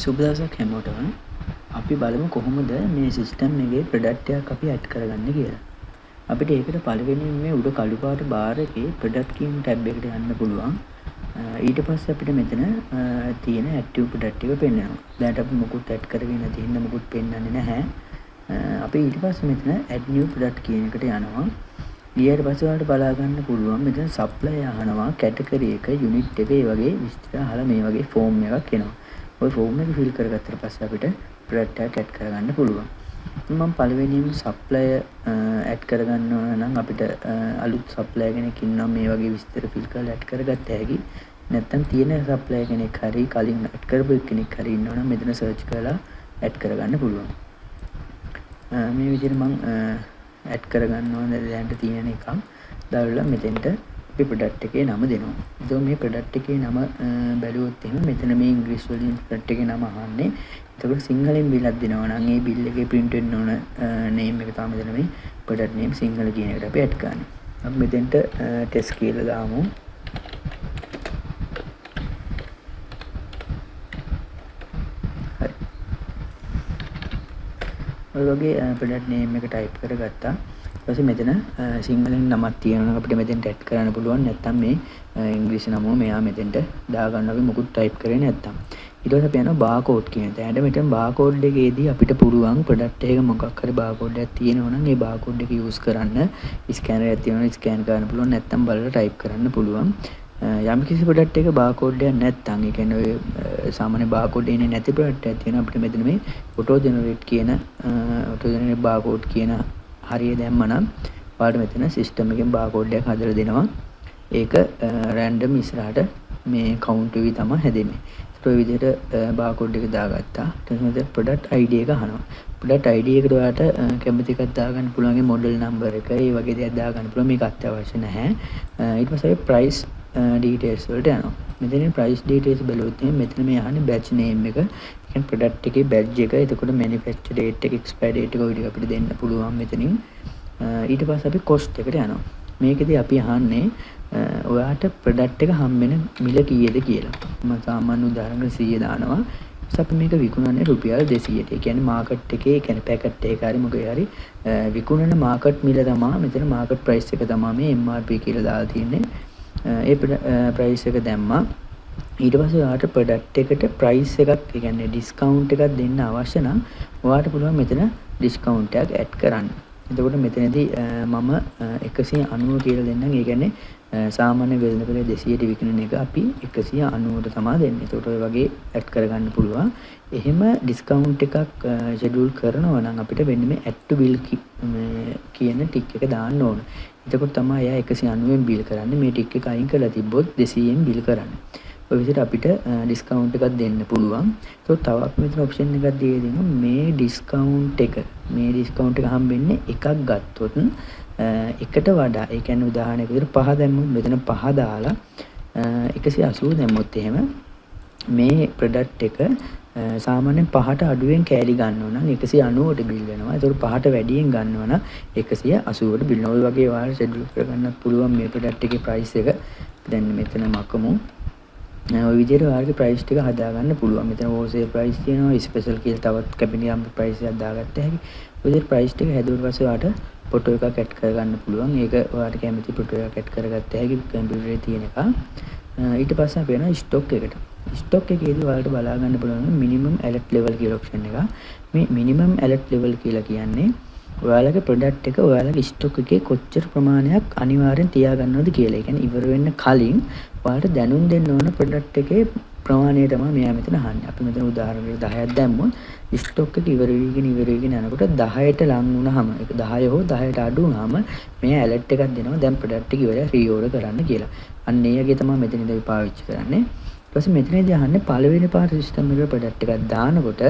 සුබ දවසක් හැමෝටම. අපි බලමු කොහොමද මේ සිස්ටම් එකේ ප්‍රොඩක්ට් එකක් අපි ඇඩ් කරගන්නේ කියලා. අපිට ඒකට පළවෙනියෙන් මේ උඩ කළු පාට බාර් එකේ ප්‍රොඩක්ට් කියන ටැබ් එකට යන්න පුළුවන්. ඊට පස්සේ අපිට මෙතන තියෙන ඇක්ටිව් ප්‍රොඩක්ට් එක පෙන්වනවා. දැන් අපි මොකුත් ඇඩ් කරගෙන තියෙන මොකුත් පෙන්වන්නේ නැහැ. අපි ඊට පස්සේ මෙතන add new product කියන එකට යනවා. ඊට පස්සේ ඔයාලට බලා ගන්න පුළුවන් මෙතන සප්ලයි අහනවා, කැටගරි එක, යුනිට් එක, ඒ වගේ විස්තර අහලා මේ වගේ ෆෝම් එකක් එනවා. ওই ෆෝම් එක ෆිල් කරගත්තට පස්සේ අපිට ප්‍රොඩක්ට් එකක් ඇඩ් කරගන්න පුළුවන්. මම පළවෙනියෙන් සප්ලයර් ඇඩ් කරගන්න ඕන නම් අපිට අලුත් සප්ලයර් කෙනෙක් ඉන්නවා මේ වගේ විස්තර ෆිල් කරලා ඇඩ් කරගත්ත හැකි. නැත්නම් තියෙන සප්ලයර් කෙනෙක් හරි කලින් ඇඩ් කරපු කෙනෙක් හරි ඉන්නවා නම් මෙතන සර්ච් කරලා ඇඩ් කරගන්න පුළුවන්. මේ විදිහට මම ඇඩ් කරගන්න ඕන දැනට තියෙන එකක්. දාලා මෙතෙන්ට අපි ප්‍රොඩක්ට් එකේ නම දෙනවා. එතකොට මේ ප්‍රොඩක්ට් එකේ නම බැලුවොත් එහෙනම් මෙතන මේ ඉංග්‍රීසි වලින් ප්‍රොඩක්ට් එකේ නම අහන්නේ. එතකොට සිංහලෙන් බිලක් දෙනවා නම් ඒ බිල් එකේ print වෙන්න ඕන name එක තමයි මෙතන මේ product name සිංහල කියන එකට අපි ඇඩ් කරන්නේ. අපි මෙතෙන්ට test කියලා දාමු. හරි. ඔය වගේ product name එක type කරගත්තා. ඊපස්සේ මෙතන සිංහලෙන් නමක් තියෙනවා නම් අපිට මෙතෙන්ට ඇඩ් කරන්න පුළුවන්. නැත්නම් මේ ඉංග්‍රීසි නම මෙයා මෙතෙන්ට දාගන්න අපි මොකුත් ටයිප් කරේ නැත්නම්. ඊට පස්සේ අපි යනවා බාකෝඩ් කියන තැනට. මෙතන බාකෝඩ් එකේදී අපිට පුළුවන් ප්‍රොඩක්ට් එකක මොකක් හරි බාකෝඩ් එකක් තියෙනවා නම් ඒ බාකෝඩ් එක යූස් කරන්න. ස්කෑනර් එකක් තියෙනවා නම් ස්කෑන් කරන්න පුළුවන්. නැත්නම් බලලා ටයිප් කරන්න පුළුවන්. යම් කිසි ප්‍රොඩක්ට් එකක බාකෝඩ් එකක් නැත්නම් ඒ කියන්නේ ඔය සාමාන්‍ය බාකෝඩ් එන්නේ නැති ප්‍රොඩක්ට් එකක් තියෙනවා අපිට මෙතන මේ ඔටෝ ජෙනරේට් කියන ඔටෝ ජෙනරේට් බාකෝඩ් කියන හරිය දැම්මනම් ඔයාලට මෙතන සිස්ටම් එකෙන් බාකෝඩ් එකක් හදලා දෙනවා. ඒක රෑන්ඩම් ඉස්සරහට මේ කවුන්ට් වෙවි තමයි හැදෙන්නේ. ඒත් ඔය විදිහට බාකෝඩ් එක දාගත්තා. ඊට පස්සේ ප්‍රොඩක්ට් ID එක අහනවා. ප්‍රොඩක්ට් ID එකට ඔයාලට කැමති එකක් දාගන්න පුළුවන්. මොඩල් නම්බර් එක, ඒ වගේ දේවල් දාගන්න පුළුවන්. මේක අත්‍යවශ්‍ය නැහැ. ඊට පස්සේ අපි ප්‍රයිස් ඩීටේල්ස් වලට යනවා. මෙතන ප්‍රයිස් ඩීටේල්ස් බලුවොත් මෙතන මේ අහන්නේ බැච් නේම් එක. ඒ කියන්නේ ප්‍රොඩක්ට් එකේ බැච් එක. එතකොට මැනුෆැක්චර් ඩේට් එක, එක්ස්පයර් ඩේට් එක ඔය ටික අපිට දෙන්න පුළුවන් මෙතනින්. ඊට පස්සේ අපි කොස්ට් එකට යනවා. මේකෙදී අපි අහන්නේ ඔයාට ප්‍රොඩක්ට් එක හම්බෙන මිල කීයද කියලා. මම සාමාන්‍ය උදාහරණයක් 100 දානවා. ඊට අපි මේක විකුණන්නේ රුපියල් 200ට. ඒ කියන්නේ මාකට් එකේ, ඒ කියන්නේ පැකට් එක හරි මොකේ හරි විකුණන මාකට් මිල තමයි මෙතන මාකට් ප්‍රයිස් එක තමයි මේ MRP කියලා දාලා තියෙන්නේ. ඒ ප්‍රයිස් එක දැම්මා. ඊට පස්සේ ඔයාට ප්‍රොඩක්ට් එකට ප්‍රයිස් එකක්, ඒ කියන්නේ ඩිස්කවුන්ට් එකක් දෙන්න අවශ්‍ය නම් ඔයාට පුළුවන් මෙතන ඩිස්කවුන්ට් එකක් ඇඩ් කරන්න. එතකොට මෙතනදී මම 190 කියලා දෙන්නම්. ඒ කියන්නේ සාමාන්‍ය වෙළඳපොලේ 200ට විකුණන එක අපි 190ට තමයි දෙන්නේ. එතකොට ඔය වගේ ඇඩ් කරගන්න පුළුවන්. එහෙම ඩිස්කවුන්ට් එකක් ෂෙඩියුල් කරනවා නම් අපිට වෙන්නේ මේ add to bill කියන ටික් එක දාන්න ඕන. එතකොට තමයි එයා 190ෙන් බිල් කරන්නේ. මේ ටික් එක අයින් කරලා තිබ්බොත් 200ෙන් බිල් කරන්නේ. ඔය විදිහට අපිට ඩිස්කවුන්ට් එකක් දෙන්න පුළුවන්. ඒක තවත් මෙතන ඔප්ෂන් එකක් දීලා දෙනවා. මේ ඩිස්කවුන්ට් එක හම්බෙන්නේ එකක් ගත්තොත් එකට වඩා, ඒ කියන්නේ උදාහරණයක් විදිහට 5 දැම්මොත් මෙතන 5 දාලා 180 දැම්මොත් එහෙම මේ ප්‍රොඩක්ට් එක සාමාන්‍යයෙන් 5ට අඩුවෙන් කෑලි ගන්නවා නම් 190ට බිල් වෙනවා. ඒතකොට 5ට වැඩියෙන් ගන්නවා නම් 180ට බිල් වෙනවා. ඔය වගේ ඔයාලා ෂෙඩියුල් කරගන්නත් පුළුවන් මේ ප්‍රොඩක්ට් එකේ ප්‍රයිස් එක. දැන් මෙතන මකමු. ඔය විදිහට ඔයාලගේ ප්‍රයිස් ටික හදාගන්න පුළුවන්. මෙතන හෝල්සේල් ප්‍රයිස් තියෙනවා, ස්පෙෂල් කියලා තවත් කැපිනියම් ප්‍රයිස් එකක් දාගත්ත හැකි. ඔය විදිහට ප්‍රයිස් ටික හැදුවට පස්සේ ඔයාලට ෆොටෝ එකක් ඇඩ් කරගන්න පුළුවන්. ඒක ඔයාලට කැමති ෆොටෝ එකක් ඇඩ් කරගත්ත හැකි කම්පියුටරේ තියෙන එක. ඊට පස්සේ අපි යනවා ස්ටොක් එකට. ස්ටොක් එකේදී ඔයාලට බලා ගන්න පුළුවන් මිනිමම් ඇලර්ට් ලෙවල් කියලා ඔප්ෂන් එක. මේ මිනිමම් ඇලර්ට් ලෙවල් කියලා කියන්නේ ඔයාලගේ ප්‍රොඩක්ට් එක ඔයාලගේ ස්ටොක් එකේ කොච්චර ප්‍රමාණයක් අනිවාර්යෙන් තියාගන්නවද කියලා. ඒ කියන්නේ ඉවර වෙන්න කලින් ඔයාලට දැනුම් දෙන්න ඕන ප්‍රොඩක්ට් එකේ ප්‍රමාණය තමයි මෙයා මෙතන අහන්නේ. අපි මෙතන උදාහරණයක් 10ක් දැම්මොත් ස්ටොක් එක ඉවර වෙගෙන යනකොට 10ට ලං වුණාම, ඒක 10 හෝ 10ට අඩු වුණාම මෙයා ඇලර්ට් එකක් දෙනවා. දැන් ප්‍රොඩක්ට් එක ඉවරයි, රීഓඩර් කරන්න කියලා. අන්න ඒ වගේ තමයි මෙතනදී අපි පාවිච්චි කරන්නේ. ඊට පස්සේ මෙතනදී අහන්නේ පළවෙනි පාර සිස්ටම් එකේ ප්‍රොඩක්ට් එකක් දානකොට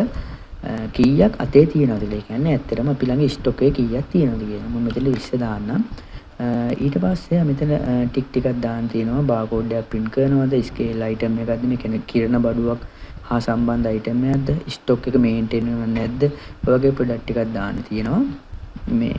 කීයක් අතේ තියෙනවද කියලා. ඒ කියන්නේ ඇත්තටම අපි ළඟ ස්ටොක් එකේ කීයක් තියෙනවද කියලා. මම මෙතන 20 දාන්නම්. ඊට පස්සේ මෙතන ටික් ටිකක් දාන්න තියෙනවා. බාකෝඩ් එකක් print කරනවද, ස්කේල් අයිටම් එකක්ද, මේ කියන්නේ කිරණ බඩුවක් හා සම්බන්ධ අයිටම් එකක්ද, ස්ටොක් එක මේන්ටේන් වෙනවද නැද්ද, ඔය වගේ ප්‍රොඩක්ට් ටිකක් දාන්න තියෙනවා. මේ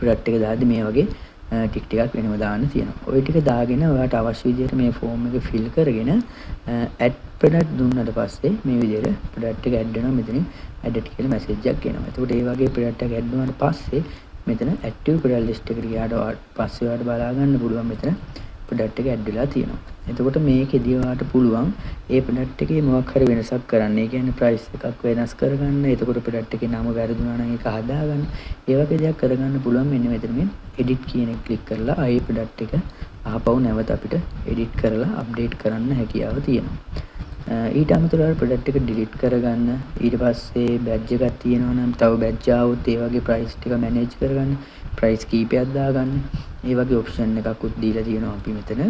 ප්‍රොඩක්ට් එක දාද්දි මේ වගේ ටික ටිකක් වෙනම දාන්න තියෙනවා. ওই ටික දාගෙන ඔයාලට අවශ්‍ය විදිහට මේ ෆෝම් එක ෆිල් කරගෙන ඇඩ් ප්‍රොඩක්ට් දුන්නාට පස්සේ මේ විදිහට ප්‍රොඩක්ට් එක ඇඩ් වෙනවා. මෙතන ඇඩ් කියලා මැසේජ් එකක් එනවා. එතකොට ඒ වගේ ප්‍රොඩක්ට් එක ඇඩ් වුණාට පස්සේ මෙතන ඇක්ටිව් ප්‍රොඩක්ට් ලිස්ට් එකට ගියාට පස්සේ ඔයාලට බලා ගන්න පුළුවන් මෙතන ප්‍රොඩක්ට් එක ඇඩ් වෙලා තියෙනවා. එතකොට මේකෙදී ඔයාලට පුළුවන් ඒ ප්‍රොඩක්ට් එකේ මොකක් හරි වෙනසක් කරන්න. ඒ කියන්නේ ප්‍රයිස් එකක් වෙනස් කරගන්න. එතකොට ප්‍රොඩක්ට් එකේ නම වැරදුනා නම් ඒක හදාගන්න. ඒ වගේ දේවල් කරගන්න පුළුවන් මෙන්න මෙතන මේ එඩිට් කියන එක ක්ලික් කරලා ආයේ ප්‍රොඩක්ට් එක ආපහු නැවත අපිට එඩිට් කරලා අප්ඩේට් කරන්න හැකියාව තියෙනවා. ඊට අමතරව ප්‍රොඩක්ට් එක ඩිලීට් කරගන්න. ඊට පස්සේ බැජ් එකක් තියෙනවා නම් තව බැජ් ආවොත් ඒ වගේ ප්‍රයිස් ටික මැනේජ් කරගන්න. ප්‍රයිස් කීපයක් දාගන්න. ඒ වගේ ඔප්ෂන් එකකුත් දීලා තියෙනවා අපි මෙතන.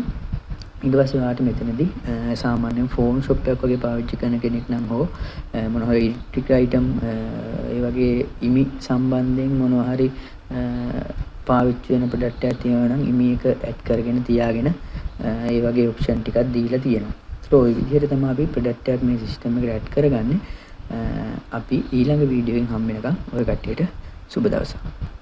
ඊට පස්සේ ඔයාලට මෙතනදී සාමාන්‍යයෙන් ෆෝන් ෂොප් එකක් වගේ පාවිච්චි කරන කෙනෙක් නම් හෝ මොනවා හරි ඉලෙක්ට්‍රික් අයිටම් ඒ වගේ ඉමි සම්බන්ධයෙන් මොනවා හරි පාවිච්චි වෙන ප්‍රොඩක්ට් එකක් තියෙනවා නම් ඉමි එක ඇඩ් කරගෙන තියාගෙන ඒ වගේ ඔප්ෂන් ටිකක් දීලා තියෙනවා. So ඔය විදිහට තමයි අපි ප්‍රොඩක්ට් එකක් මේ සිස්ටම් එකට ඇඩ් කරගන්නේ. අපි ඊළඟ වීඩියෝ එකෙන් හම්බ වෙනකම් ඔය කට්ටියට සුබ දවසක්.